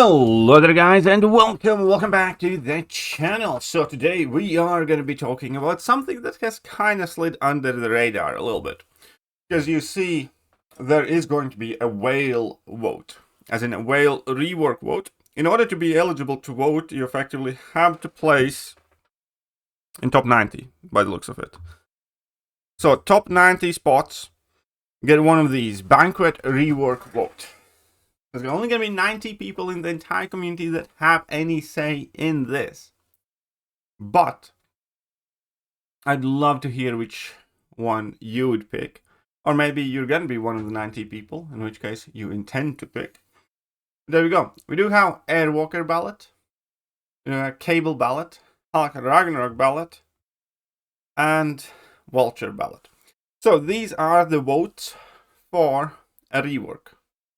Hello there guys, and welcome back to the channel. So today we are going to be talking about something that has kind of slid under the radar a little bit. Because you see, there is going to be a whale vote, as in a whale rework vote. In order to be eligible to vote, you effectively have to place in top 90, by the looks of it. So top 90 spots, get one of these, banquet rework vote. There's only going to be 90 people in the entire community that have any say in this. But I'd love to hear which one you would pick. Or maybe you're going to be one of the 90 people, in which case you intend to pick. There we go. We do have Airwalker ballot, Cable ballot, Ragnarok ballot, and Vulture ballot. So these are the votes for a rework.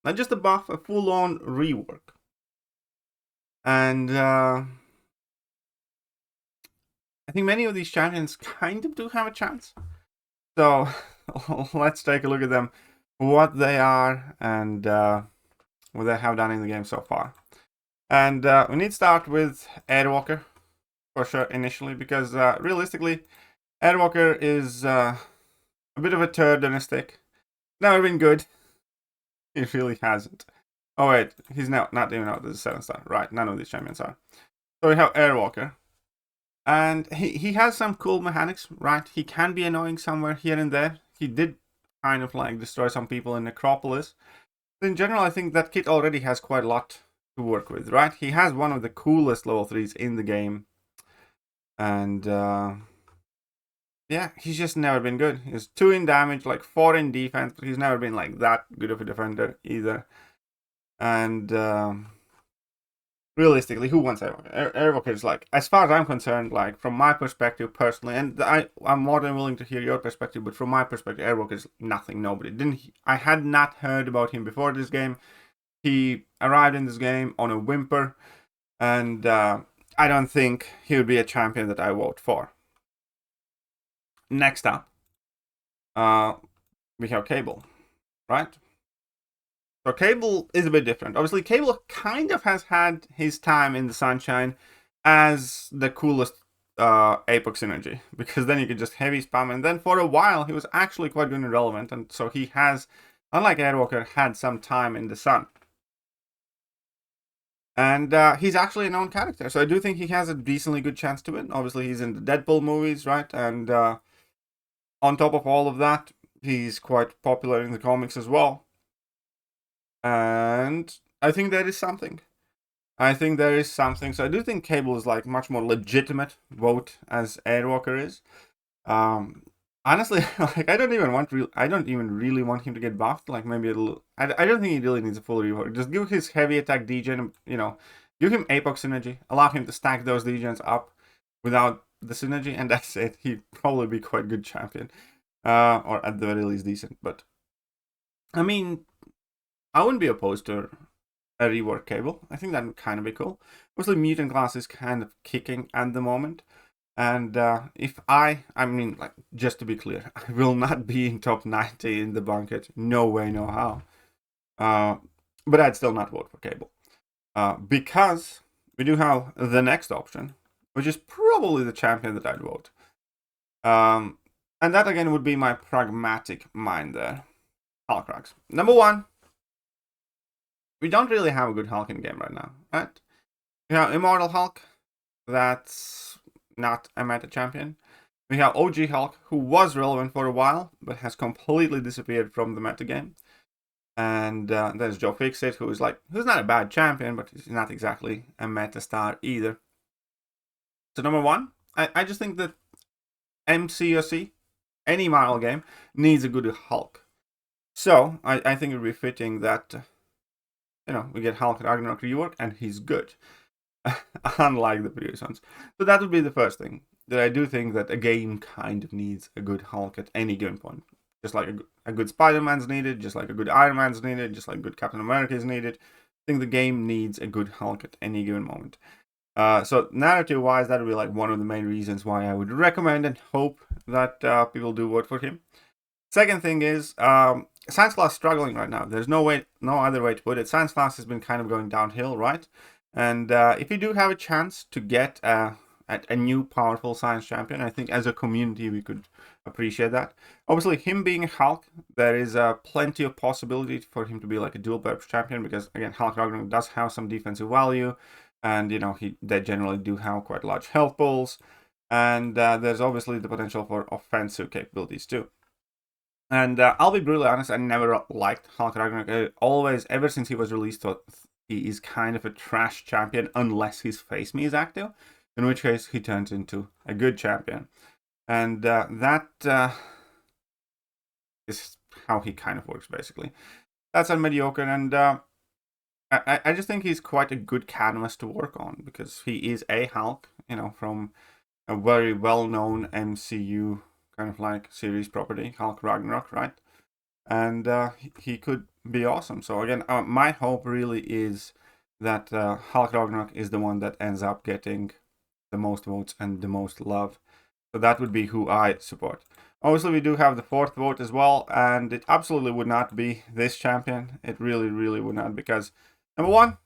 Not just a buff, a full-on rework. And I think many of these champions kind of do have a chance. So let's take a look at them, what they are, and what they have done in the game so far. And we need to start with Airwalker, for sure, initially, because realistically, Airwalker is a bit of a turd on a stick. Never been good. He really hasn't. Oh wait, he's not even out as a 7-star. Right, none of these champions are. So we have Airwalker. And he has some cool mechanics, right? He can be annoying somewhere here and there. He did kind of like destroy some people in Necropolis. But in general, I think that kit already has quite a lot to work with, right? He has one of the coolest level 3s in the game. And yeah, he's just never been good. He's 2 in damage, like 4 in defense, but he's never been like that good of a defender either. And realistically, who wants Airwalker? Airwalker is like, as far as I'm concerned, like from my perspective personally, and I'm more than willing to hear your perspective, but from my perspective, Airwalker is nothing, nobody. I had not heard about him before this game. He arrived in this game on a whimper, and I don't think he would be a champion that I vote for. Next up, we have Cable, right? So Cable is a bit different. Obviously, Cable kind of has had his time in the sunshine as the coolest Apex synergy, because then you could just heavy spam, and then for a while he was actually quite good and relevant, and so he has, unlike Airwalker, had some time in the sun. And he's actually a known character, so I do think he has a decently good chance to win. Obviously, he's in the Deadpool movies, right? And on top of all of that, he's quite popular in the comics as well. And I think there is something. So I do think Cable is like much more legitimate vote as Airwalker is. Honestly, like I don't even really want him to get buffed. Like maybe a little. I don't think he really needs a full rework. Just give his heavy attack degen, give him Apex synergy. Allow him to stack those degens up without the synergy, and that's it. He'd probably be quite a good champion, or at the very least decent. But I mean, I wouldn't be opposed to a rework Cable. I think that would kind of be cool. Mostly mutant class is kind of kicking at the moment. And if I mean, like, just to be clear, I will not be in top 90 in the banquet. No way, no how. But I'd still not vote for Cable. Because we do have the next option, which is probably the champion that I'd vote. And that, again, would be my pragmatic mind there. Hulkrax. Number 1. We don't really have a good Hulk in game right now, right? We have Immortal Hulk. That's not a meta champion. We have OG Hulk, who was relevant for a while, but has completely disappeared from the meta game. And there's Joe Fixit, who's not a bad champion, but he's not exactly a meta star either. So number 1, I just think that MCOC, any Marvel game, needs a good Hulk. So I think it would be fitting that we get Hulk Ragnarok rework, and he's good. Unlike the previous ones. So that would be the first thing. That I do think that a game kind of needs a good Hulk at any given point. Just like a good Spider-Man's needed, just like a good Iron Man's needed, just like good Captain America is needed. I think the game needs a good Hulk at any given moment. So narrative-wise, that would be like one of the main reasons why I would recommend and hope that people do vote for him. Second thing is, Science Class is struggling right now. There's no other way to put it. Science Class has been kind of going downhill, right? And if you do have a chance to get a new powerful science champion, I think as a community we could appreciate that. Obviously, him being a Hulk, there is plenty of possibility for him to be like a dual purpose champion, because again, Hulk Ragnarok does have some defensive value, and you know they generally do have quite large health pools, and there's obviously the potential for offensive capabilities too. And I'll be brutally honest, I never liked Hulk Ragnarok. I always, ever since he was released, thought he is kind of a trash champion unless his face me is active, in which case he turns into a good champion. And that is how he kind of works, basically. That's mediocre, and I just think he's quite a good canvas to work on, because he is a Hulk, you know, from a very well-known MCU kind of like series property, Hulk Ragnarok, right? And he could be awesome. So again, my hope really is that Hulk Ragnarok is the one that ends up getting the most votes and the most love. So that would be who I support. Obviously, we do have the fourth vote as well, and it absolutely would not be this champion. It really, really would not, because number one,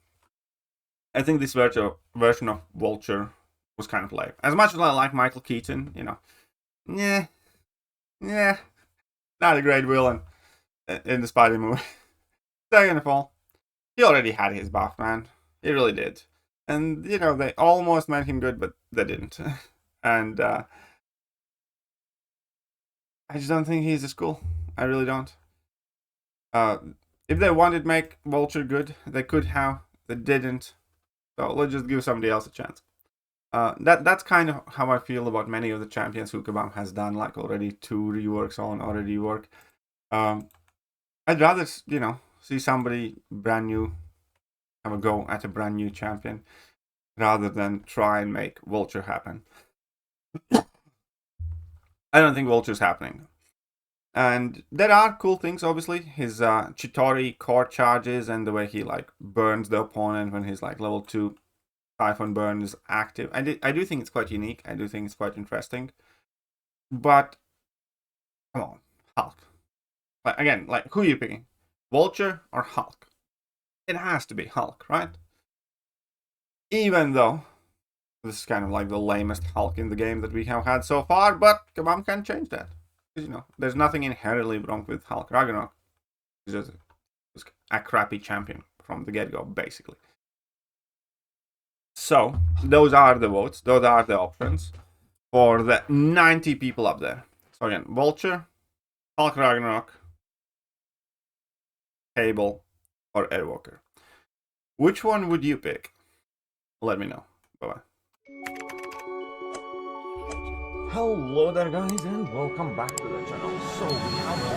I think this version of Vulture was kind of lame. As much as I like Michael Keaton, you know, yeah, not a great villain in the Spider movie. Second of all, he already had his buff, man. He really did. And, you know, they almost made him good, but they didn't. And I just don't think he's as cool. I really don't. If they wanted to make Vulture good, they could have. They didn't. So let's just give somebody else a chance. That's kind of how I feel about many of the champions who Kabam has done, like already 2 reworks on or a rework. I'd rather, you know, see somebody brand new have a go at a brand new champion rather than try and make Vulture happen. I don't think Vulture's happening. And there are cool things, obviously. His Chitauri core charges and the way he like burns the opponent when he's like level 2 Typhon Burn is active. I do think it's quite unique. I do think it's quite interesting. But come on, Hulk. Like, again, like, who are you picking? Vulture or Hulk? It has to be Hulk, right? Even though this is kind of like the lamest Hulk in the game that we have had so far, but Kabam can change that. Because, you know, there's nothing inherently wrong with Hulk Ragnarok. He's just a crappy champion from the get-go, basically. So, those are the votes. Those are the options for the 90 people up there. So again, Vulture, Hulk Ragnarok, Cable, or Airwalker. Which one would you pick? Let me know. Bye-bye. Hello there guys, and welcome back to the channel. So we have